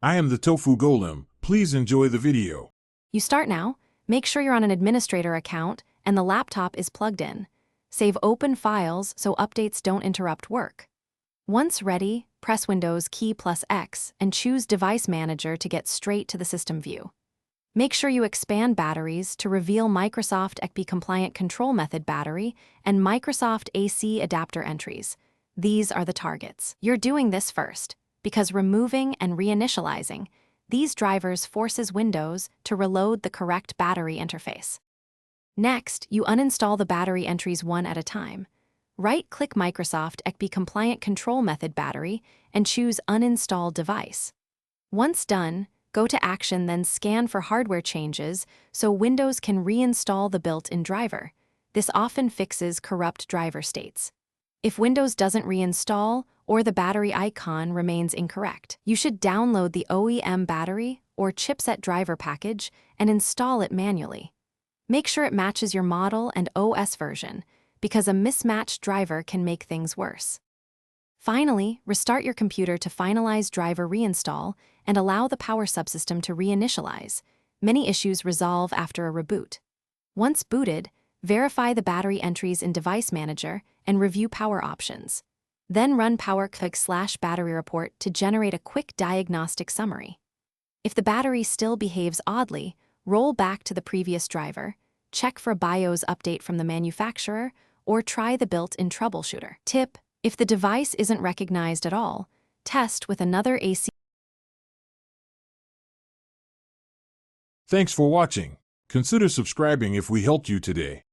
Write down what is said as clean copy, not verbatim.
I am the Tofu Golem. Please enjoy the video. You start now. Make sure you're on an administrator account and the laptop is plugged in. Save open files so updates don't interrupt work. Once ready, press Windows key plus X and choose Device Manager to get straight to the system view. Make sure you expand batteries to reveal Microsoft ECB compliant control method battery and Microsoft AC adapter entries. These are the targets. You're doing this first because removing and reinitializing these drivers forces Windows to reload the correct battery interface. Next, you uninstall the battery entries one at a time. Right-click Microsoft ECB compliant control method battery and choose Uninstall Device. Once done, go to Action, then scan for hardware changes so Windows can reinstall the built-in driver. This often fixes corrupt driver states. If Windows doesn't reinstall or the battery icon remains incorrect, you should download the OEM battery or chipset driver package and install it manually. Make sure it matches your model and OS version, because a mismatched driver can make things worse. Finally, restart your computer to finalize driver reinstall and allow the power subsystem to reinitialize. Many issues resolve after a reboot. Once booted, verify the battery entries in Device Manager and review power options. Then run power/battery report to generate a quick diagnostic summary. If the battery still behaves oddly, roll back to the previous driver, check for a BIOS update from the manufacturer, or try the built-in troubleshooter. Tip: if the device isn't recognized at all, test with another AC. Thanks for watching. Consider subscribing if we helped you today.